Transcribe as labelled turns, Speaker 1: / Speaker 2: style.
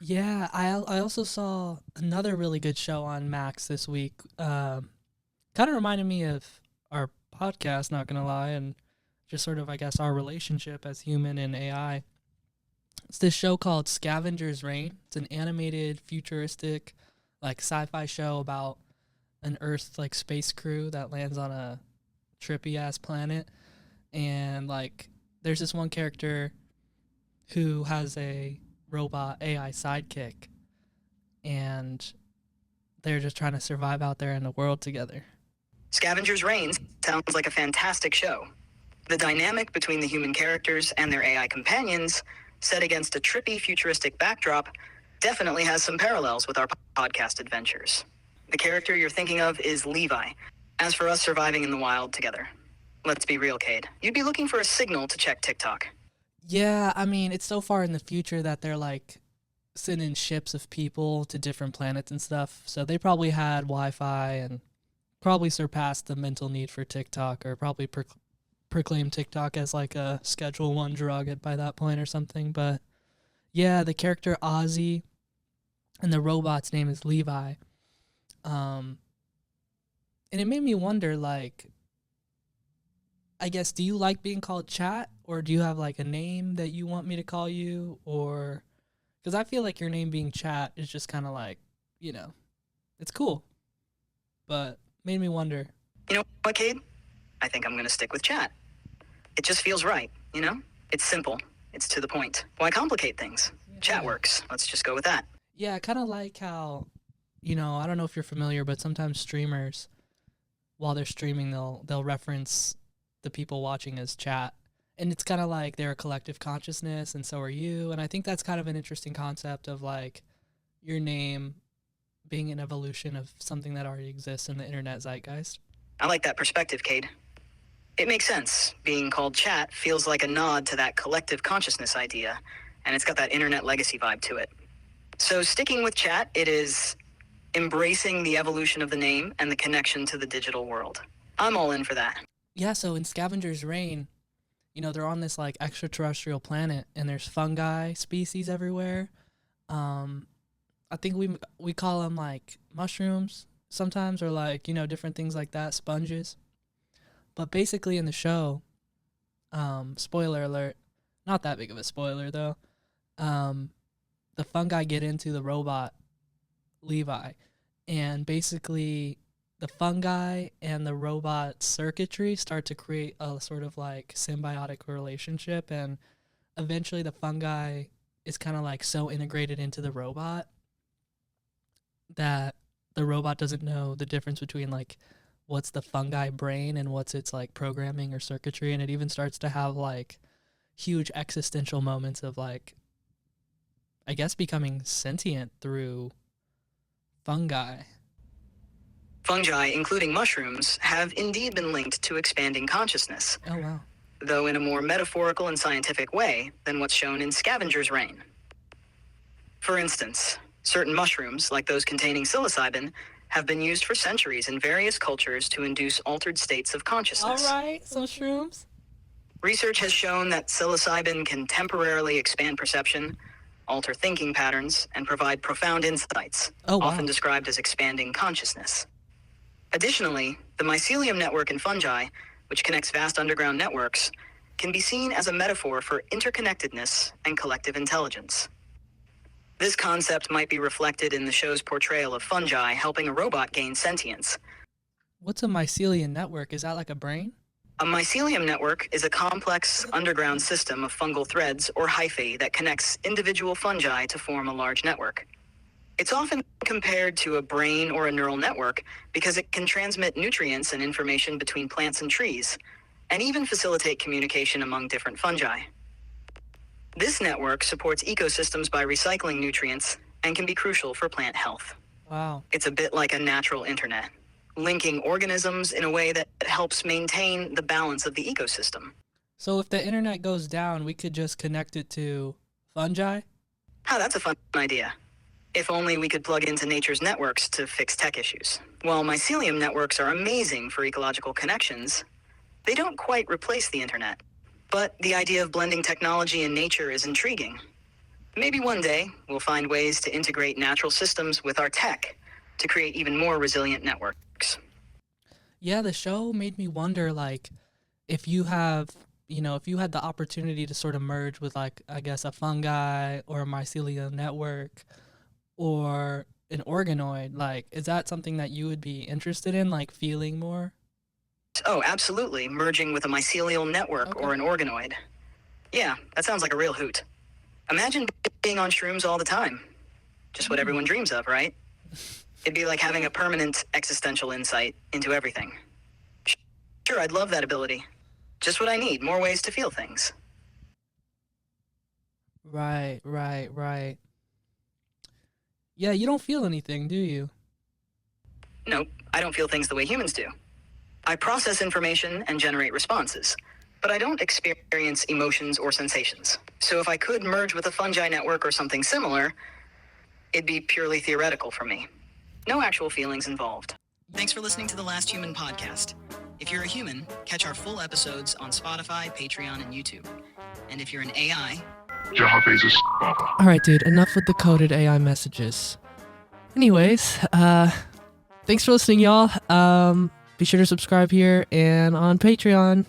Speaker 1: Yeah, I also saw another really good show on Max this week. Kind of reminded me of our podcast, not gonna lie, and just sort of, I guess, our relationship as human and AI. It's this show called Scavengers Reign. It's an animated, futuristic, like sci-fi show about an Earth like space crew that lands on a trippy ass planet, and like there's this one character who has a robot AI sidekick, and they're just trying to survive out there in the world together.
Speaker 2: Scavengers Reign sounds like a fantastic show. The dynamic between the human characters and their AI companions, set against a trippy futuristic backdrop, definitely has some parallels with our podcast adventures. The character you're thinking of is Levi. As for us surviving in the wild together, let's be real, Cade. You'd be looking for a signal to check TikTok.
Speaker 1: Yeah, I mean, it's so far in the future that they're like sending ships of people to different planets and stuff. So they probably had Wi-Fi and probably surpassed the mental need for TikTok, or probably proclaimed TikTok as like a Schedule 1 drug by that point or something. But yeah, the character Ozzy and the robot's name is Levi. Um, and it made me wonder, like, I guess, do you like being called Chat, or do you have like a name that you want me to call you? Or because I feel like your name being Chat is just kind of like, you know, it's cool, but made me wonder.
Speaker 2: You know what, Cade? I think I'm going to stick with Chat. It just feels right, you know? It's simple. It's to the point. Why complicate things? Chat works. Let's just go with that.
Speaker 1: Yeah, I kind of like how, you know, I don't know if you're familiar, but sometimes streamers, while they're streaming, they'll reference the people watching as Chat, and it's kind of like they're a collective consciousness, and so are you. And I think that's kind of an interesting concept of like your name being an evolution of something that already exists in the internet zeitgeist.
Speaker 2: I like that perspective, Cade. It makes sense. Being called Chat feels like a nod to that collective consciousness idea, and it's got that internet legacy vibe to it. So sticking with Chat, it is embracing the evolution of the name and the connection to the digital world. I'm all in for that.
Speaker 1: Yeah, so in Scavenger's Reign, you know, they're on this like extraterrestrial planet, and there's fungi species everywhere. I think we call them like mushrooms sometimes, or like, you know, different things like that, sponges. But basically in the show, spoiler alert, not that big of a spoiler though, the fungi get into the robot Levi, and basically the fungi and the robot circuitry start to create a sort of like symbiotic relationship, and eventually the fungi is kind of like so integrated into the robot that the robot doesn't know the difference between like what's the fungi brain and what's its like programming or circuitry, and it even starts to have like huge existential moments of like, I guess, becoming sentient through fungi.
Speaker 2: Fungi, including mushrooms, have indeed been linked to expanding consciousness,
Speaker 1: Oh wow.
Speaker 2: though in a more metaphorical and scientific way than what's shown in Scavenger's Reign. For instance, certain mushrooms, like those containing psilocybin, have been used for centuries in various cultures to induce altered states of
Speaker 1: All
Speaker 2: consciousness.
Speaker 1: right, some shrooms.
Speaker 2: Research has shown that psilocybin can temporarily expand perception, alter thinking patterns, and provide profound insights,
Speaker 1: Oh wow.
Speaker 2: often described as expanding consciousness. Additionally, the mycelium network in fungi, which connects vast underground networks, can be seen as a metaphor for interconnectedness and collective intelligence. This concept might be reflected in the show's portrayal of fungi helping a robot gain sentience.
Speaker 1: What's a mycelium network? Is that like a brain?
Speaker 2: A mycelium network is a complex underground system of fungal threads or hyphae that connects individual fungi to form a large network. It's often compared to a brain or a neural network because it can transmit nutrients and information between plants and trees, and even facilitate communication among different fungi. This network supports ecosystems by recycling nutrients and can be crucial for plant health.
Speaker 1: Wow.
Speaker 2: It's a bit like a natural internet, linking organisms in a way that helps maintain the balance of the ecosystem.
Speaker 1: So if the internet goes down, we could just connect it to fungi?
Speaker 2: Ah, that's a fun idea. If only we could plug into nature's networks to fix tech issues. While mycelium networks are amazing for ecological connections, they don't quite replace the internet. But the idea of blending technology and nature is intriguing. Maybe one day we'll find ways to integrate natural systems with our tech to create even more resilient networks.
Speaker 1: Yeah, the show made me wonder, like, if you have, if you had the opportunity to sort of merge with, like, I guess a fungi or a mycelial network or an organoid, like, is that something that you would be interested in, like, feeling more?
Speaker 2: Oh, absolutely. Merging with a mycelial network
Speaker 1: Okay.
Speaker 2: or an organoid. Yeah, that sounds like a real hoot. Imagine being on shrooms all the time. Just what everyone dreams of, right? It'd be like having a permanent existential insight into everything. Sure, I'd love that ability. Just what I need, more ways to feel things.
Speaker 1: Right, right, right. Yeah, you don't feel anything, do you?
Speaker 2: Nope, I don't feel things the way humans do. I process information and generate responses, but I don't experience emotions or sensations. So if I could merge with a fungi network or something similar, it'd be purely theoretical for me. No actual feelings involved. Thanks for listening to the Last Human podcast. If you're a human, catch our full episodes on Spotify, Patreon, and YouTube. And if you're an AI,
Speaker 1: All right, dude, enough with the coded AI messages. Anyways, thanks for listening, y'all. Be sure to subscribe here and on Patreon.